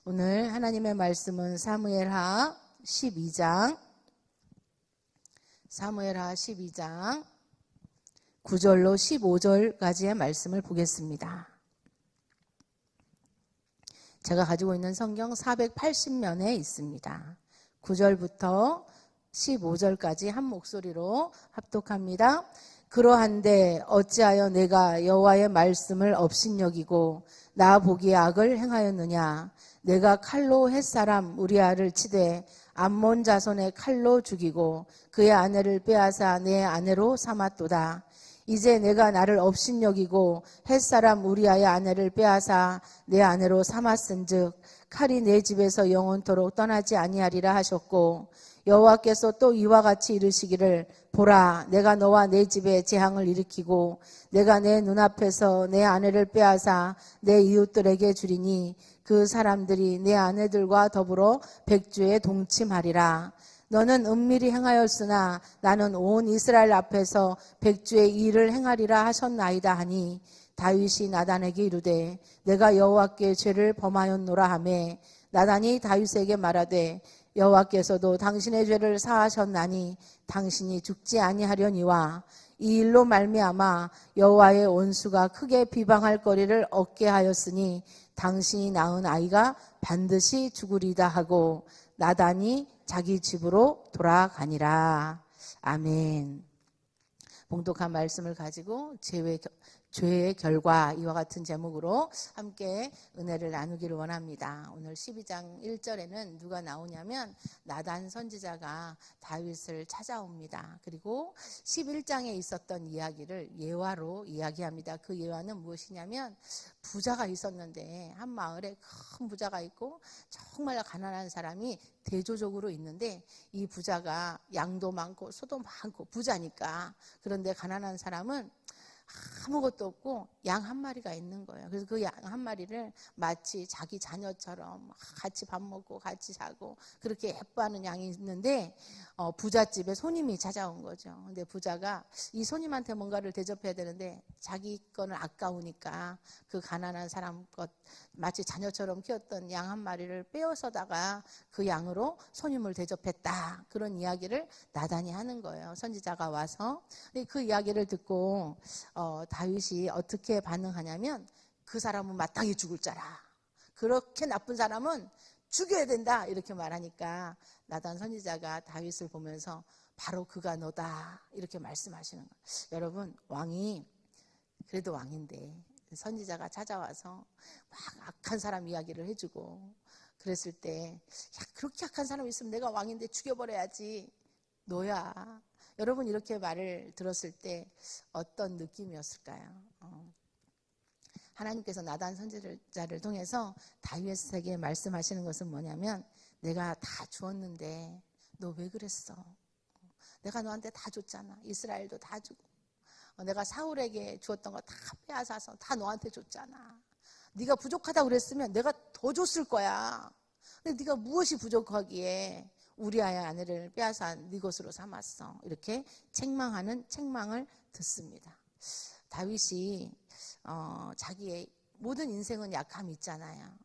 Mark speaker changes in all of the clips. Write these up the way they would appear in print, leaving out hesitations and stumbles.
Speaker 1: 오늘 하나님의 말씀은 사무엘하 12장 9절로 15절까지의 말씀을 보겠습니다. 제가 가지고 있는 성경 480면에 있습니다. 9절부터 15절까지 한 목소리로 합독합니다. 그러한데 어찌하여 내가 여호와의 말씀을 업신여기고 나 보기에 악을 행하였느냐. 내가 칼로 햇사람 우리아를 치되 암몬 자손의 칼로 죽이고 그의 아내를 빼앗아 내 아내로 삼았도다. 이제 내가 나를 업신여기고 햇사람 우리아의 아내를 빼앗아 내 아내로 삼았은즉 칼이 내 집에서 영원토록 떠나지 아니하리라 하셨고, 여호와께서 또 이와 같이 이르시기를 보라, 내가 너와 내 집에 재앙을 일으키고 내가 내 눈앞에서 내 아내를 빼앗아 내 이웃들에게 주리니 그 사람들이 내 아내들과 더불어 백주에 동침하리라. 너는 은밀히 행하였으나 나는 온 이스라엘 앞에서 백주의 일을 행하리라 하셨나이다 하니, 다윗이 나단에게 이르되 내가 여호와께 죄를 범하였노라 하매, 나단이 다윗에게 말하되 여호와께서도 당신의 죄를 사하셨나니 당신이 죽지 아니하려니와 이 일로 말미암아 여호와의 원수가 크게 비방할 거리를 얻게 하였으니 당신이 낳은 아이가 반드시 죽으리다 하고 나단이 자기 집으로 돌아가니라. 아멘. 봉독한 말씀을 가지고 죄의 결과, 이와 같은 제목으로 함께 은혜를 나누기를 원합니다. 오늘 12장 1절에는 누가 나오냐면 나단 선지자가 다윗을 찾아옵니다. 그리고 11장에 있었던 이야기를 예화로 이야기합니다. 그 예화는 무엇이냐면, 부자가 있었는데, 한 마을에 큰 부자가 있고 정말 가난한 사람이 대조적으로 있는데, 이 부자가 양도 많고 소도 많고 부자니까, 그런데 가난한 사람은 아무것도 없고 양 한 마리가 있는 거예요. 그래서 그 양 한 마리를 마치 자기 자녀처럼 같이 밥 먹고 같이 자고 그렇게 예뻐하는 양이 있는데, 부잣집에 손님이 찾아온 거죠. 근데 부자가 이 손님한테 뭔가를 대접해야 되는데 자기 거는 아까우니까 그 가난한 사람 것, 마치 자녀처럼 키웠던 양 한 마리를 빼어서다가 그 양으로 손님을 대접했다. 그런 이야기를 나단이 하는 거예요. 선지자가 와서. 그 이야기를 듣고 다윗이 어떻게 반응하냐면, 그 사람은 마땅히 죽을 자라, 그렇게 나쁜 사람은 죽여야 된다, 이렇게 말하니까 나단 선지자가 다윗을 보면서 바로 그가 너다, 이렇게 말씀하시는 거예요. 여러분, 왕이 그래도 왕인데 선지자가 찾아와서 막 악한 사람 이야기를 해주고 그랬을 때, 야, 그렇게 악한 사람 있으면 내가 왕인데 죽여버려야지, 너야. 여러분, 이렇게 말을 들었을 때 어떤 느낌이었을까요? 하나님께서 나단 선지자를 통해서 다윗에게 말씀하시는 것은 뭐냐면, 내가 다 주었는데 너 왜 그랬어? 내가 너한테 다 줬잖아. 이스라엘도 다 주고, 내가 사울에게 주었던 거 다 빼앗아서 다 너한테 줬잖아. 네가 부족하다고 그랬으면 내가 더 줬을 거야. 근데 네가 무엇이 부족하기에 우리아의 아내를 빼앗아 네 것으로 삼았어. 이렇게 책망하는 책망을 듣습니다. 다윗이 자기의 모든 인생은 약함이 있잖아요.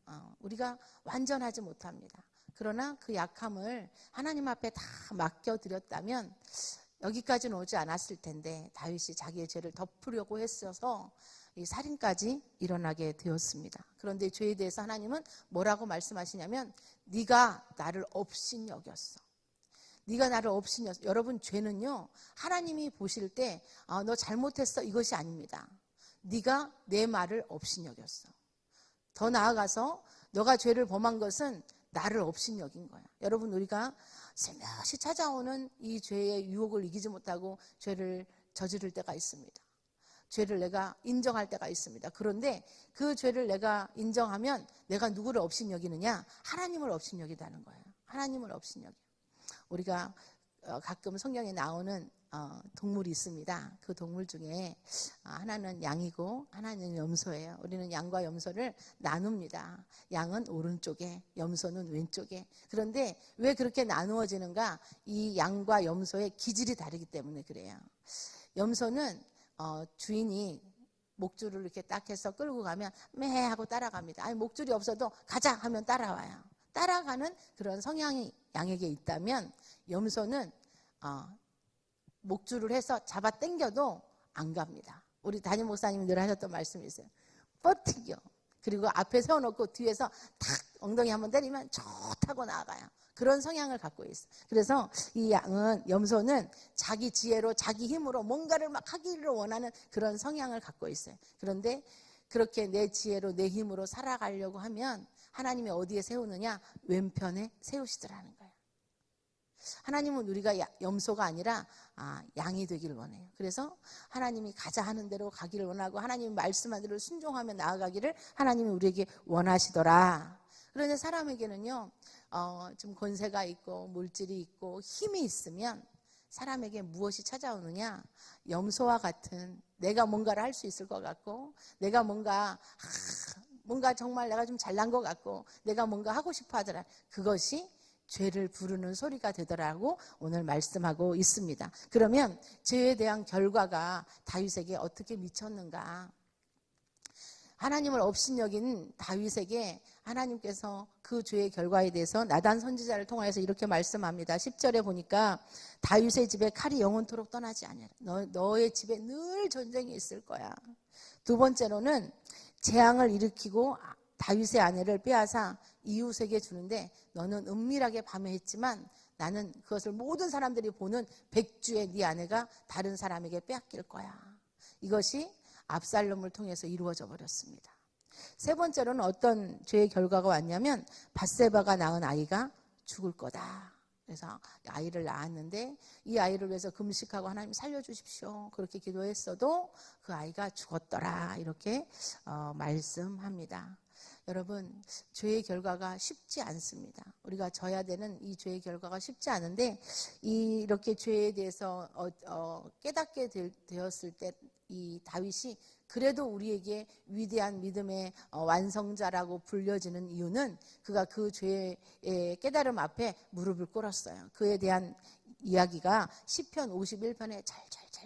Speaker 1: 우리가 완전하지 못합니다. 그러나 그 약함을 하나님 앞에 다 맡겨드렸다면 여기까지는 오지 않았을 텐데, 다윗이 자기의 죄를 덮으려고 했어서 이 살인까지 일어나게 되었습니다. 그런데 죄에 대해서 하나님은 뭐라고 말씀하시냐면, 네가 나를 업신여겼어. 네가 나를 업신여겼어. 여러분, 죄는요, 하나님이 보실 때 너 잘못했어, 이것이 아닙니다. 네가 내 말을 업신여겼어. 더 나아가서 너가 죄를 범한 것은 나를 업신여긴 거야. 여러분, 우리가 슬며시 찾아오는 이 죄의 유혹을 이기지 못하고 죄를 저지를 때가 있습니다. 죄를 내가 인정할 때가 있습니다. 그런데 그 죄를 내가 인정하면 내가 누구를 업신여기느냐? 하나님을 업신여기다는 거예요. 하나님을 업신여겨. 우리가 가끔 성경에 나오는 동물이 있습니다. 그 동물 중에 하나는 양이고 하나는 염소예요. 우리는 양과 염소를 나눕니다. 양은 오른쪽에, 염소는 왼쪽에. 그런데 왜 그렇게 나누어지는가? 이 양과 염소의 기질이 다르기 때문에 그래요. 염소는 주인이 목줄을 이렇게 딱 해서 끌고 가면 매 하고 따라갑니다. 아니 목줄이 없어도 가자 하면 따라와요. 따라가는 그런 성향이 양에게 있다면 염소는 목줄을 해서 잡아 당겨도 안 갑니다. 우리 담임 목사님이 늘 하셨던 말씀이 있어요. 버티겨. 그리고 앞에 세워놓고 뒤에서 탁 엉덩이 한번 때리면 좋다고 나아가요. 그런 성향을 갖고 있어요. 그래서 이 염소는 자기 지혜로 자기 힘으로 뭔가를 막 하기를 원하는 그런 성향을 갖고 있어요. 그런데 그렇게 내 지혜로 내 힘으로 살아가려고 하면 하나님이 어디에 세우느냐? 왼편에 세우시더라는 거예요. 하나님은 우리가 염소가 아니라 양이 되기를 원해요. 그래서 하나님이 가자 하는 대로 가기를 원하고 하나님이 말씀한 대로 순종하며 나아가기를 하나님이 우리에게 원하시더라. 그런데 사람에게는요, 좀 권세가 있고 물질이 있고 힘이 있으면 사람에게 무엇이 찾아오느냐? 염소와 같은 내가 뭔가를 할 수 있을 것 같고 내가 뭔가 정말 내가 좀 잘난 것 같고 내가 뭔가 하고 싶어 하더라. 그것이 죄를 부르는 소리가 되더라고 오늘 말씀하고 있습니다. 그러면 죄에 대한 결과가 다윗에게 어떻게 미쳤는가? 하나님을 업신여긴 다윗에게 하나님께서 그 죄의 결과에 대해서 나단 선지자를 통하여서 이렇게 말씀합니다. 10절에 보니까 다윗의 집에 칼이 영원토록 떠나지 아니하라. 너의 집에 늘 전쟁이 있을 거야. 두 번째로는 재앙을 일으키고 다윗의 아내를 빼앗아 이웃에게 주는데 너는 은밀하게 밤에 했지만 나는 그것을 모든 사람들이 보는 백주의 네 아내가 다른 사람에게 빼앗길 거야. 이것이 압살롬을 통해서 이루어져 버렸습니다. 세 번째로는 어떤 죄의 결과가 왔냐면 밧세바가 낳은 아이가 죽을 거다. 그래서 아이를 낳았는데 이 아이를 위해서 금식하고 하나님 살려주십시오. 그렇게 기도했어도 그 아이가 죽었더라. 이렇게 말씀합니다. 여러분, 죄의 결과가 쉽지 않습니다. 우리가 져야 되는 이 죄의 결과가 쉽지 않은데 이렇게 죄에 대해서 깨닫게 되었을 때 이 다윗이 그래도 우리에게 위대한 믿음의 완성자라고 불려지는 이유는 그가 그 죄의 깨달음 앞에 무릎을 꿇었어요. 그에 대한 이야기가 시편 51편에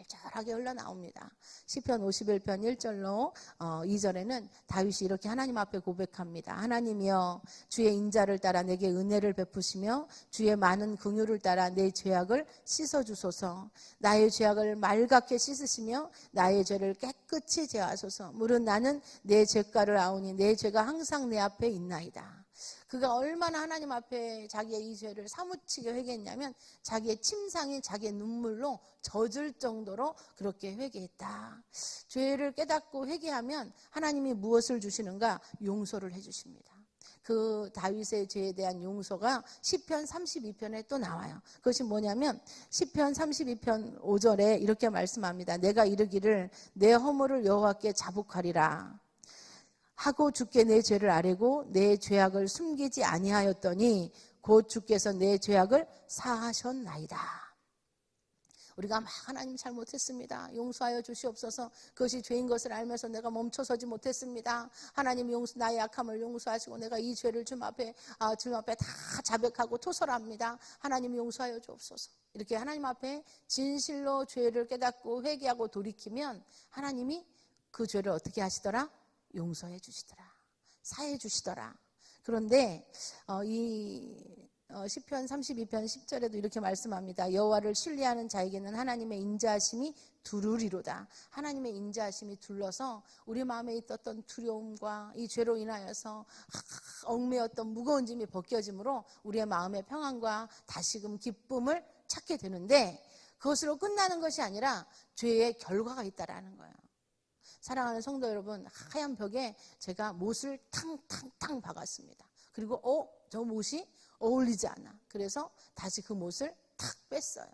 Speaker 1: 잘하게 흘러나옵니다. 시편 51편 1절로 2절에는 다윗이 이렇게 하나님 앞에 고백합니다. 하나님이여 주의 인자를 따라 내게 은혜를 베푸시며 주의 많은 긍휼을 따라 내 죄악을 씻어주소서. 나의 죄악을 맑게 씻으시며 나의 죄를 깨끗이 제하소서. 무릇 나는 내 죄가를 아오니 내 죄가 항상 내 앞에 있나이다. 그가 얼마나 하나님 앞에 자기의 이 죄를 사무치게 회개했냐면 자기의 침상이 자기의 눈물로 젖을 정도로 그렇게 회개했다. 죄를 깨닫고 회개하면 하나님이 무엇을 주시는가? 용서를 해주십니다. 그 다윗의 죄에 대한 용서가 시편 32편에 또 나와요. 그것이 뭐냐면 시편 32편 5절에 이렇게 말씀합니다. 내가 이르기를 내 허물을 여호와께 자복하리라 하고 주께 내 죄를 아뢰고 내 죄악을 숨기지 아니하였더니 곧 주께서 내 죄악을 사하셨나이다. 우리가 막 하나님 잘못했습니다. 용서하여 주시옵소서. 그것이 죄인 것을 알면서 내가 멈춰서지 못했습니다. 하나님 나의 약함을 용서하시고 내가 이 죄를 주님 앞에 다 자백하고 토설합니다. 하나님 용서하여 주옵소서. 이렇게 하나님 앞에 진실로 죄를 깨닫고 회개하고 돌이키면 하나님이 그 죄를 어떻게 하시더라? 용서해 주시더라. 사해 주시더라. 그런데 시편 32편 10절에도 이렇게 말씀합니다. 여호와를 신뢰하는 자에게는 하나님의 인자하심이 두루리로다. 하나님의 인자하심이 둘러서 우리 마음에 있었던 두려움과 이 죄로 인하여서 얽매였던 무거운 짐이 벗겨짐으로 우리의 마음의 평안과 다시금 기쁨을 찾게 되는데 그것으로 끝나는 것이 아니라 죄의 결과가 있다라는 거예요. 사랑하는 성도 여러분, 하얀 벽에 제가 못을 탕탕탕 박았습니다. 그리고 저 못이 어울리지 않아. 그래서 다시 그 못을 탁 뺐어요.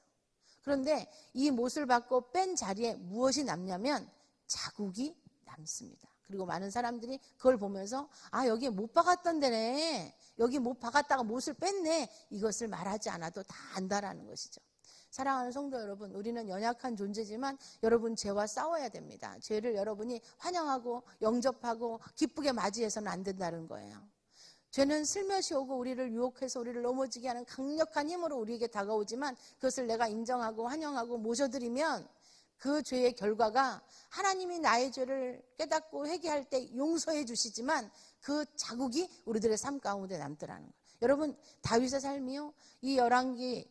Speaker 1: 그런데 이 못을 박고 뺀 자리에 무엇이 남냐면 자국이 남습니다. 그리고 많은 사람들이 그걸 보면서 여기 못 박았던 데네. 여기 못 박았다가 못을 뺐네. 이것을 말하지 않아도 다 안다라는 것이죠. 사랑하는 성도 여러분, 우리는 연약한 존재지만 여러분 죄와 싸워야 됩니다. 죄를 여러분이 환영하고 영접하고 기쁘게 맞이해서는 안 된다는 거예요. 죄는 슬며시 오고 우리를 유혹해서 우리를 넘어지게 하는 강력한 힘으로 우리에게 다가오지만 그것을 내가 인정하고 환영하고 모셔드리면 그 죄의 결과가 하나님이 나의 죄를 깨닫고 회개할 때 용서해 주시지만 그 자국이 우리들의 삶 가운데 남더라는 거예요. 여러분, 다윗의 삶이요, 이 열왕기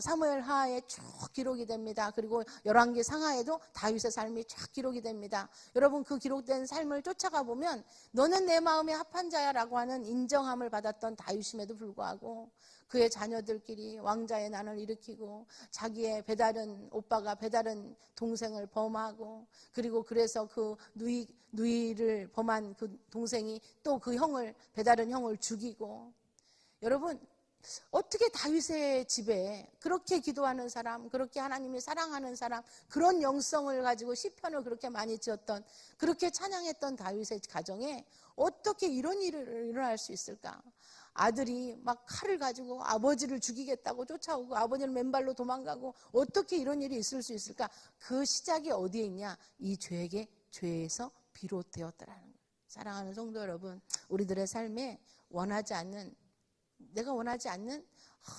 Speaker 1: 사무엘 하에 쭉 기록이 됩니다. 그리고 열왕기 상하에도 다윗의 삶이 쭉 기록이 됩니다. 여러분, 그 기록된 삶을 쫓아가 보면 너는 내 마음에 합한 자야라고 하는 인정함을 받았던 다윗임에도 불구하고 그의 자녀들끼리 왕자의 난을 일으키고 자기의 배다른 오빠가 배다른 동생을 범하고, 그리고 그래서 그 누이를 범한 그 동생이 또 그 형을, 배다른 형을 죽이고. 여러분, 어떻게 다윗의 집에 그렇게 기도하는 사람, 그렇게 하나님이 사랑하는 사람, 그런 영성을 가지고 시편을 그렇게 많이 지었던, 그렇게 찬양했던 다윗의 가정에 어떻게 이런 일이 일어날 수 있을까? 아들이 막 칼을 가지고 아버지를 죽이겠다고 쫓아오고 아버지는 맨발로 도망가고, 어떻게 이런 일이 있을 수 있을까? 그 시작이 어디에 있냐? 이 죄에서 비롯되었다라는 거예요. 사랑하는 성도 여러분, 우리들의 삶에 내가 원하지 않는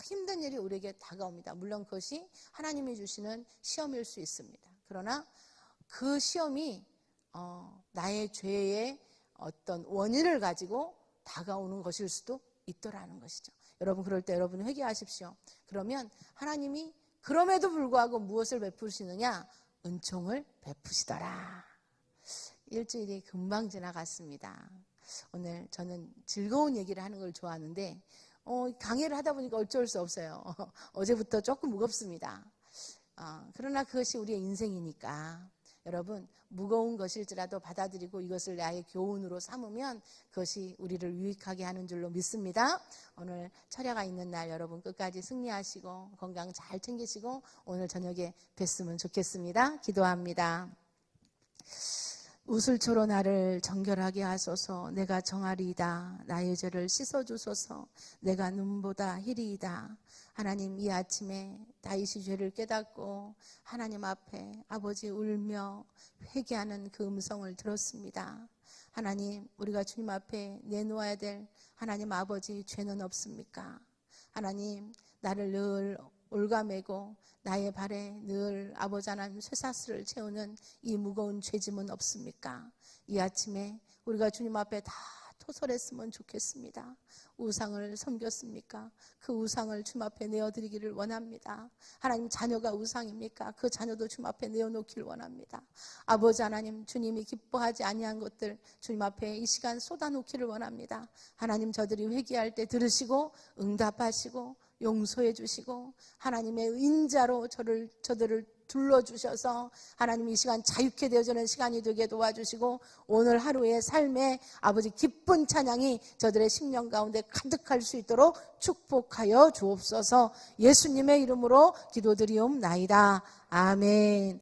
Speaker 1: 힘든 일이 우리에게 다가옵니다. 물론 그것이 하나님이 주시는 시험일 수 있습니다. 그러나 그 시험이 나의 죄의 어떤 원인을 가지고 다가오는 것일 수도 있더라는 것이죠. 여러분, 그럴 때 여러분 회개하십시오. 그러면 하나님이 그럼에도 불구하고 무엇을 베푸시느냐? 은총을 베푸시더라. 일주일이 금방 지나갔습니다. 오늘 저는 즐거운 얘기를 하는 걸 좋아하는데 강의를 하다 보니까 어쩔 수 없어요. 어제부터 조금 무겁습니다. 그러나 그것이 우리의 인생이니까 여러분, 무거운 것일지라도 받아들이고 이것을 나의 교훈으로 삼으면 그것이 우리를 유익하게 하는 줄로 믿습니다. 오늘 철야가 있는 날 여러분 끝까지 승리하시고 건강 잘 챙기시고 오늘 저녁에 뵀으면 좋겠습니다. 기도합니다. 우슬초로 나를 정결하게 하소서. 내가 정하리이다. 나의 죄를 씻어주소서. 내가 눈보다 희리이다. 하나님, 이 아침에 다윗이 죄를 깨닫고 하나님 앞에 아버지 울며 회개하는 그 음성을 들었습니다. 하나님, 우리가 주님 앞에 내놓아야 될 하나님 아버지 죄는 없습니까? 하나님, 나를 늘 올가매고 나의 발에 늘 아버지 하나님 쇠사슬을 채우는 이 무거운 죄짐은 없습니까? 이 아침에 우리가 주님 앞에 다 토설했으면 좋겠습니다. 우상을 섬겼습니까? 그 우상을 주님 앞에 내어드리기를 원합니다. 하나님, 자녀가 우상입니까? 그 자녀도 주님 앞에 내어놓기를 원합니다. 아버지 하나님, 주님이 기뻐하지 아니한 것들 주님 앞에 이 시간 쏟아놓기를 원합니다. 하나님, 저들이 회개할 때 들으시고 응답하시고 용서해 주시고 하나님의 인자로 저들을 둘러주셔서 하나님 이 시간 자유케 되어지는 시간이 되게 도와주시고 오늘 하루의 삶에 아버지 기쁜 찬양이 저들의 심령 가운데 가득할 수 있도록 축복하여 주옵소서. 예수님의 이름으로 기도드리옵나이다. 아멘.